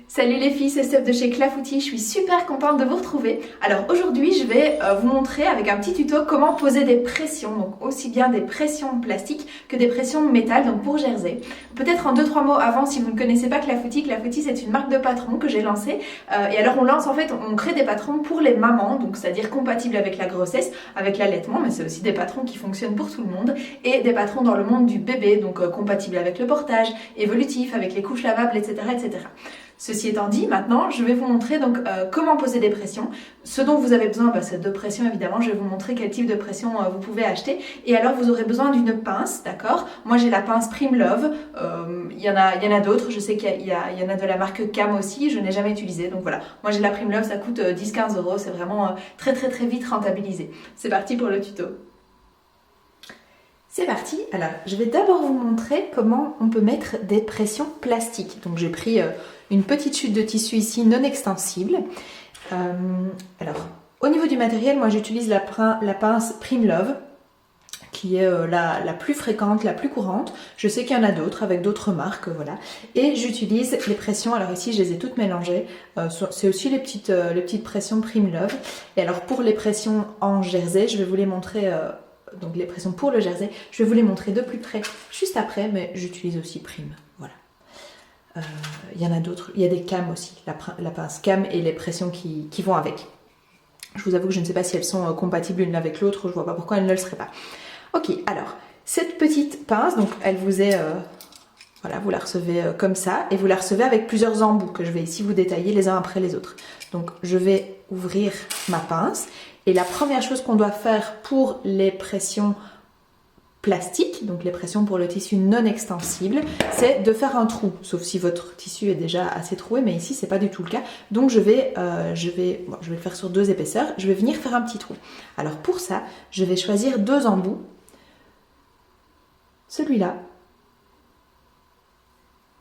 Salut les filles, c'est Steph de chez Clafoutis, je suis super contente de vous retrouver. Alors aujourd'hui je vais vous montrer avec un petit tuto comment poser des pressions, donc aussi bien des pressions plastiques que des pressions métal, donc pour jersey. Peut-être en 2-3 mots avant, si vous ne connaissez pas Clafoutis, Clafoutis c'est une marque de patrons que j'ai lancée et alors on lance en fait, on crée des patrons pour les mamans, donc c'est-à-dire compatibles avec la grossesse, avec l'allaitement, mais c'est aussi des patrons qui fonctionnent pour tout le monde et des patrons dans le monde du bébé, donc compatibles avec le portage, évolutifs, avec les couches lavables, etc. etc. Ceci étant dit, maintenant, je vais vous montrer donc comment poser des pressions. Ce dont vous avez besoin, c'est de pression évidemment. Je vais vous montrer quel type de pression vous pouvez acheter. Et alors, vous aurez besoin d'une pince, d'accord? Moi, j'ai la pince Primlove. Il y en a d'autres. Je sais qu'il y en a de la marque Cam aussi. Je n'ai jamais utilisé. Donc voilà, moi j'ai la Primlove. Ça coûte 10-15 euros. C'est vraiment très vite rentabilisé. C'est parti pour le tuto. C'est parti. Alors, je vais d'abord vous montrer comment on peut mettre des pressions plastiques. Donc, j'ai pris une petite chute de tissu ici non extensible. Alors, au niveau du matériel, moi j'utilise la pince Primlove, qui est la plus fréquente, la plus courante. Je sais qu'il y en a d'autres avec d'autres marques, voilà. Et j'utilise les pressions. Alors ici, je les ai toutes mélangées. C'est aussi les petites pressions Primlove. Et alors pour les pressions en jersey, je vais vous les montrer. Donc les pressions pour le jersey, je vais vous les montrer de plus près juste après, mais j'utilise aussi Prime, voilà. Il y en a d'autres, il y a des cams aussi, la pince cam et les pressions qui vont avec. Je vous avoue que je ne sais pas si elles sont compatibles l'une avec l'autre, je vois pas pourquoi elles ne le seraient pas. Ok, alors, cette petite pince, donc elle vous est... voilà, vous la recevez comme ça, et vous la recevez avec plusieurs embouts que je vais ici vous détailler les uns après les autres. Donc je vais ouvrir ma pince, et la première chose qu'on doit faire pour les pressions plastiques, donc les pressions pour le tissu non extensible, c'est de faire un trou, sauf si votre tissu est déjà assez troué, mais ici c'est pas du tout le cas. Donc je vais le faire sur 2 épaisseurs, je vais venir faire un petit trou. Alors pour ça, je vais choisir 2 embouts, celui-là,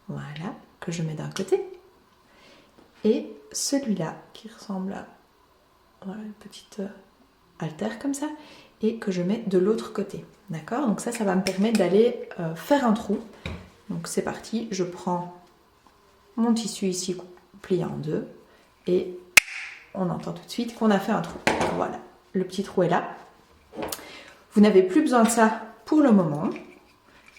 voilà, que je mets d'un côté, et celui-là qui ressemble à voilà, une petite haltère comme ça, et que je mets de l'autre côté. D'accord? Donc ça va me permettre d'aller faire un trou. Donc c'est parti, je prends mon tissu ici plié en 2 et on entend tout de suite qu'on a fait un trou. Voilà, le petit trou est là. Vous n'avez plus besoin de ça pour le moment.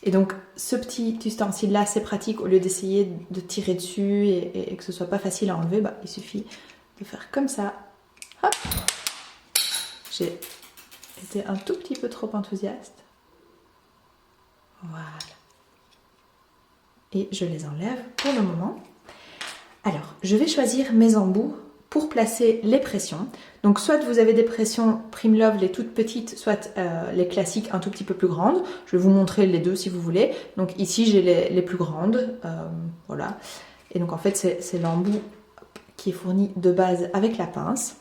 Et donc ce petit ustensile là, c'est pratique, au lieu d'essayer de tirer dessus et que ce soit pas facile à enlever, il suffit de faire comme ça. Hop! J'ai été un tout petit peu trop enthousiaste. Voilà. Et je les enlève pour le moment. Alors, je vais choisir mes embouts pour placer les pressions. Donc, soit vous avez des pressions Primlove, les toutes petites, soit les classiques un tout petit peu plus grandes. Je vais vous montrer les deux si vous voulez. Donc ici, j'ai les plus grandes. Voilà. Et donc, en fait, c'est l'embout qui est fourni de base avec la pince.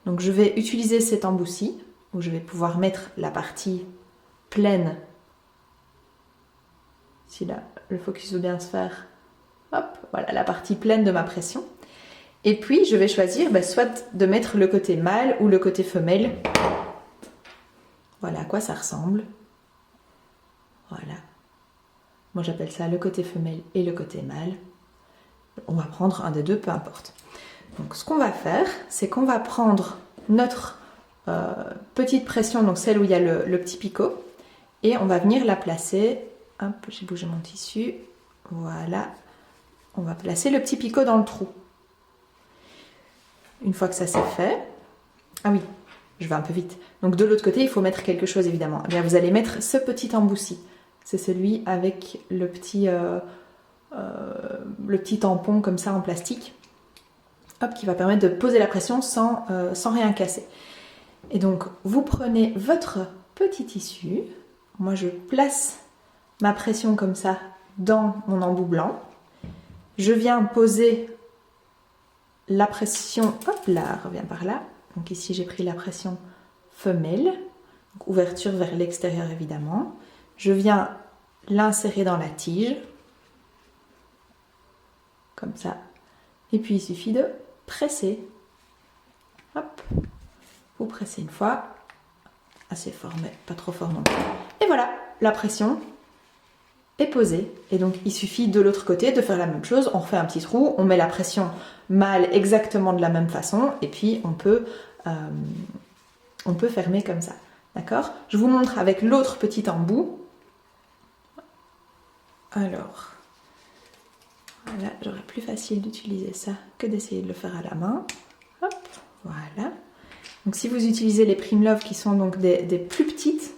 Donc, je vais utiliser cet embout-ci, où je vais pouvoir mettre la partie pleine. Si là, le focus veut bien se faire, hop, voilà la partie pleine de ma pression. Et puis, je vais choisir soit de mettre le côté mâle ou le côté femelle. Voilà à quoi ça ressemble. Voilà. Moi, j'appelle ça le côté femelle et le côté mâle. On va prendre un des deux, peu importe. Donc, ce qu'on va faire, c'est qu'on va prendre notre petite pression, donc celle où il y a le petit picot, et on va venir la placer. Hop, j'ai bougé mon tissu. Voilà. On va placer le petit picot dans le trou. Une fois que ça c'est fait... Ah oui, je vais un peu vite. Donc de l'autre côté, il faut mettre quelque chose évidemment. Eh bien, vous allez mettre ce petit embout-ci. C'est celui avec le petit tampon comme ça en plastique. Hop, qui va permettre de poser la pression sans rien casser. Et donc, vous prenez votre petit tissu. Moi, je place ma pression comme ça dans mon embout blanc. Je viens poser la pression, hop là, revient par là. Donc ici j'ai pris la pression femelle, donc ouverture vers l'extérieur évidemment. Je viens l'insérer dans la tige, comme ça. Et puis il suffit de presser. Hop, vous pressez une fois, assez fort mais pas trop fort non plus. Et voilà, la pression est posé. Et donc il suffit de l'autre côté de faire la même chose, on refait un petit trou, on met la pression mâle exactement de la même façon et puis on peut fermer comme ça. D'accord? Je vous montre avec l'autre petit embout. Alors, voilà, j'aurais plus facile d'utiliser ça que d'essayer de le faire à la main. Hop, voilà. Donc si vous utilisez les Primlove qui sont donc des plus petites,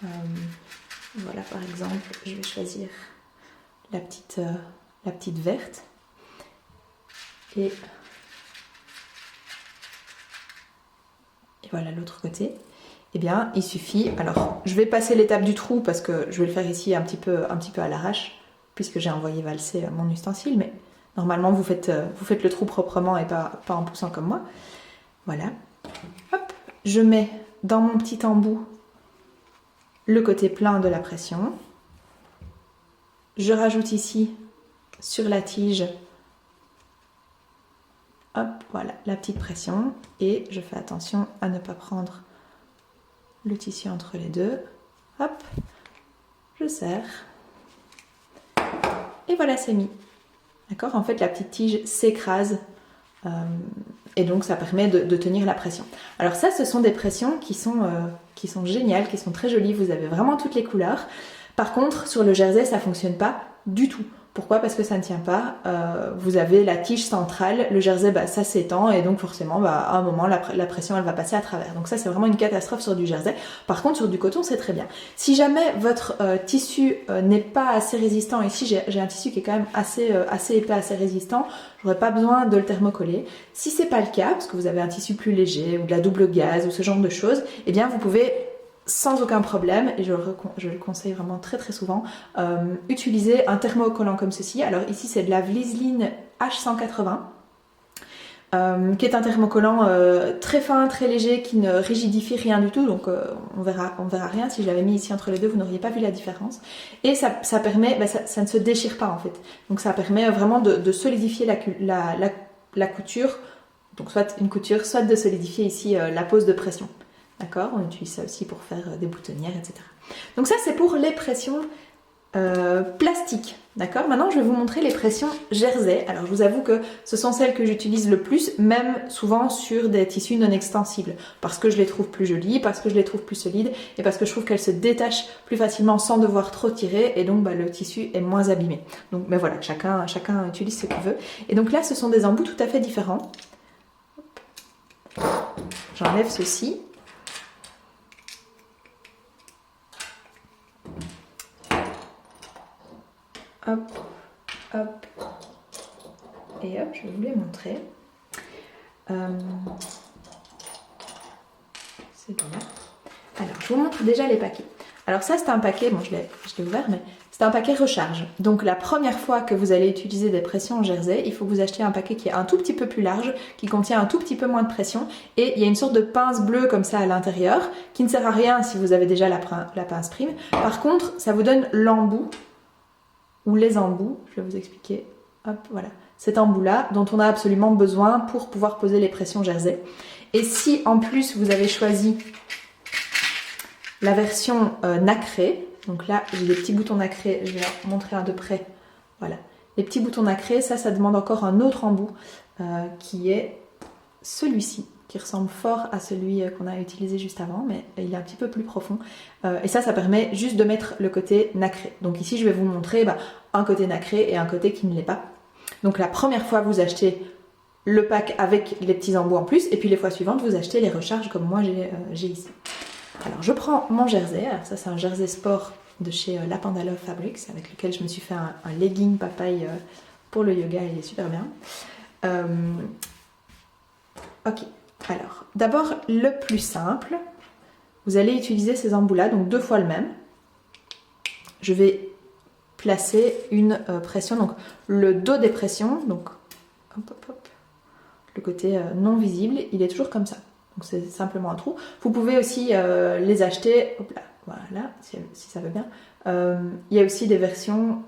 voilà par exemple, je vais choisir la petite verte. Et voilà l'autre côté. Eh bien, il suffit. Alors, je vais passer l'étape du trou parce que je vais le faire ici un petit peu à l'arrache, puisque j'ai envoyé valser mon ustensile. Mais normalement, vous faites le trou proprement et pas en poussant comme moi. Voilà. Hop, je mets dans mon petit embout le côté plein de la pression. Je rajoute ici sur la tige, hop, voilà, la petite pression. Et je fais attention à ne pas prendre le tissu entre les deux. Hop, je serre. Et voilà, c'est mis. D'accord? En fait, la petite tige s'écrase. Et donc, ça permet de tenir la pression. Alors ça, ce sont des pressions qui sont géniales, qui sont très jolies. Vous avez vraiment toutes les couleurs. Par contre, sur le jersey, ça ne fonctionne pas du tout. Pourquoi? Parce que ça ne tient pas. Vous avez la tige centrale, le jersey, ça s'étend et donc forcément, à un moment, la pression, elle va passer à travers. Donc ça, c'est vraiment une catastrophe sur du jersey. Par contre, sur du coton, c'est très bien. Si jamais votre tissu n'est pas assez résistant, ici, j'ai un tissu qui est quand même assez épais, assez résistant, j'aurais pas besoin de le thermocoller. Si c'est pas le cas, parce que vous avez un tissu plus léger ou de la double gaze ou ce genre de choses, eh bien, vous pouvez sans aucun problème, et je le conseille vraiment très très souvent, utiliser un thermocollant comme ceci. Alors ici c'est de la Vliesline H180, qui est un thermocollant très fin, très léger, qui ne rigidifie rien du tout, donc on verra rien. Si je l'avais mis ici entre les deux, vous n'auriez pas vu la différence. Et ça permet, ça ne se déchire pas en fait. Donc ça permet vraiment de solidifier la couture, donc soit une couture, soit de solidifier ici la pose de pression. D'accord? On utilise ça aussi pour faire des boutonnières, etc. Donc ça, c'est pour les pressions plastiques. D'accord? Maintenant, je vais vous montrer les pressions jersey. Alors, je vous avoue que ce sont celles que j'utilise le plus, même souvent sur des tissus non extensibles. Parce que je les trouve plus jolies, parce que je les trouve plus solides, et parce que je trouve qu'elles se détachent plus facilement sans devoir trop tirer, et donc le tissu est moins abîmé. Donc, mais voilà, chacun utilise ce qu'il veut. Et donc là, ce sont des embouts tout à fait différents. J'enlève ceci. Hop, hop, et hop, je vais vous les montrer. C'est bon. Alors, je vous montre déjà les paquets. Alors ça, c'est un paquet, bon, je l'ai ouvert, mais c'est un paquet recharge. Donc la première fois que vous allez utiliser des pressions en jersey, il faut que vous achetiez un paquet qui est un tout petit peu plus large, qui contient un tout petit peu moins de pression, et il y a une sorte de pince bleue comme ça à l'intérieur, qui ne sert à rien si vous avez déjà la pince prime. Par contre, ça vous donne l'embout, ou les embouts, je vais vous expliquer, hop, voilà, cet embout-là dont on a absolument besoin pour pouvoir poser les pressions jersey. Et si en plus vous avez choisi la version nacrée, donc là j'ai des petits boutons nacrés, je vais leur montrer un de près, voilà, les petits boutons nacrés, ça demande encore un autre embout qui est celui-ci, qui ressemble fort à celui qu'on a utilisé juste avant, mais il est un petit peu plus profond. Et ça permet juste de mettre le côté nacré. Donc ici, je vais vous montrer un côté nacré et un côté qui ne l'est pas. Donc la première fois, vous achetez le pack avec les petits embouts en plus, et puis les fois suivantes, vous achetez les recharges comme moi j'ai ici. Alors je prends mon jersey, alors ça c'est un jersey sport de chez La Panda Love Fabrics, avec lequel je me suis fait un legging papaye pour le yoga, il est super bien. Ok. Alors, d'abord, le plus simple, vous allez utiliser ces embouts-là, donc 2 fois le même. Je vais placer une pression, donc le dos des pressions, donc hop, hop, hop, le côté non visible, il est toujours comme ça. Donc c'est simplement un trou. Vous pouvez aussi les acheter, hop là, voilà, si ça va bien. Il y a aussi des versions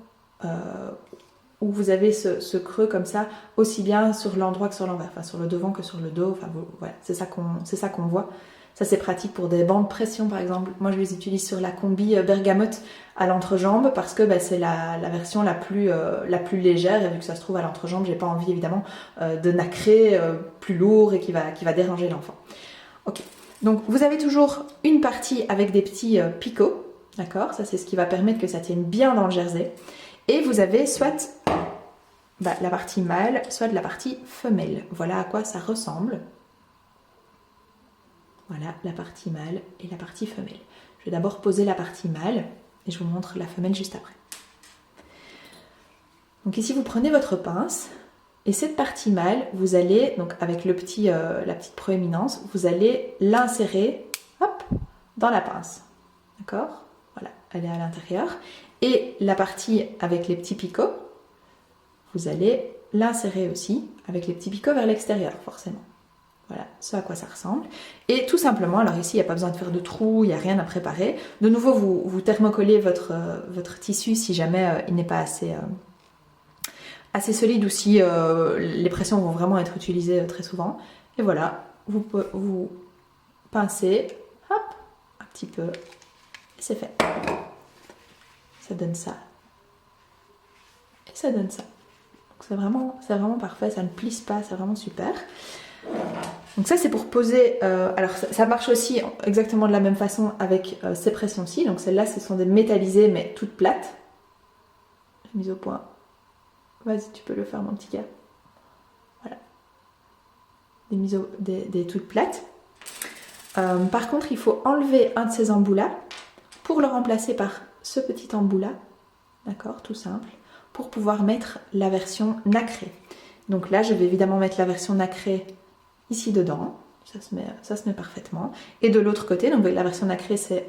où vous avez ce creux comme ça, aussi bien sur l'endroit que sur l'envers, enfin sur le devant que sur le dos, enfin voilà, c'est ça qu'on voit. Ça c'est pratique pour des bancs de pression par exemple. Moi je les utilise sur la combi bergamote à l'entrejambe parce que c'est la version la plus légère, et vu que ça se trouve à l'entrejambe, j'ai pas envie évidemment de nacrer plus lourd et qui va déranger l'enfant. Ok, donc vous avez toujours une partie avec des petits picots, d'accord? Ça c'est ce qui va permettre que ça tienne bien dans le jersey. Et vous avez soit la partie mâle, soit de la partie femelle. Voilà à quoi ça ressemble. Voilà la partie mâle et la partie femelle. Je vais d'abord poser la partie mâle et je vous montre la femelle juste après. Donc ici vous prenez votre pince et cette partie mâle, vous allez, donc avec la petite proéminence, vous allez l'insérer dans la pince. D'accord? Voilà, elle est à l'intérieur. Et la partie avec les petits picots, vous allez l'insérer aussi avec les petits picots vers l'extérieur, forcément. Voilà, ce à quoi ça ressemble. Et tout simplement, alors ici, il n'y a pas besoin de faire de trous, il n'y a rien à préparer. De nouveau, vous thermocollez votre tissu si jamais il n'est pas assez solide ou si les pressions vont vraiment être utilisées très souvent. Et voilà, vous pincez, hop, un petit peu, et c'est fait. Ça donne ça. Et ça donne ça. C'est vraiment parfait, ça ne plisse pas, c'est vraiment super. Donc ça c'est pour poser, alors ça marche aussi exactement de la même façon avec ces pressions-ci. Donc celles-là ce sont des métallisées mais toutes plates. J'ai mis au point. Vas-y, tu peux le faire mon petit gars. Voilà. Des toutes plates. Par contre il faut enlever un de ces embouts-là pour le remplacer par ce petit embout-là. D'accord, tout simple. Pour pouvoir mettre la version nacrée. Donc là, je vais évidemment mettre la version nacrée ici dedans. Ça se met parfaitement. Et de l'autre côté, donc la version nacrée, c'est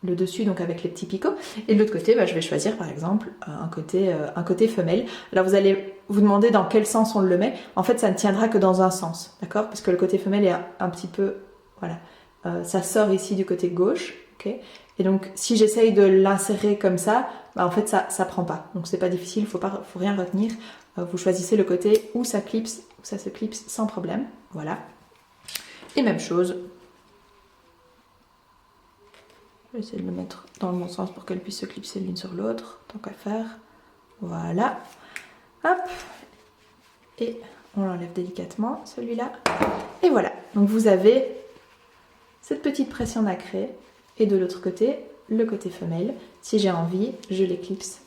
le dessus, donc avec les petits picots. Et de l'autre côté, je vais choisir par exemple un côté femelle. Alors vous allez vous demander dans quel sens on le met. En fait, ça ne tiendra que dans un sens, d'accord? Parce que le côté femelle est un petit peu, voilà, ça sort ici du côté gauche, ok? Et donc, si j'essaye de l'insérer comme ça, en fait, ça prend pas. Donc, c'est pas difficile, faut rien retenir. Vous choisissez le côté où ça se clipse sans problème. Voilà. Et même chose. Je vais essayer de le mettre dans le bon sens pour qu'elle puisse se clipser l'une sur l'autre, tant qu'à faire. Voilà. Hop. Et on l'enlève délicatement, celui-là. Et voilà. Donc, vous avez cette petite pression nacrée. Et de l'autre côté, le côté femelle. Si j'ai envie, je les clipse.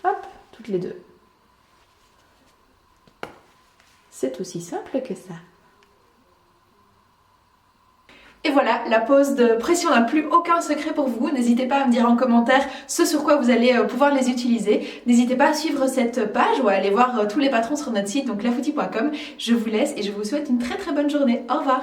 Hop, toutes les deux. C'est aussi simple que ça. Et voilà, la pose de pression n'a plus aucun secret pour vous. N'hésitez pas à me dire en commentaire ce sur quoi vous allez pouvoir les utiliser. N'hésitez pas à suivre cette page ou à aller voir tous les patrons sur notre site, donc lafoutie.com. Je vous laisse et je vous souhaite une très très bonne journée. Au revoir.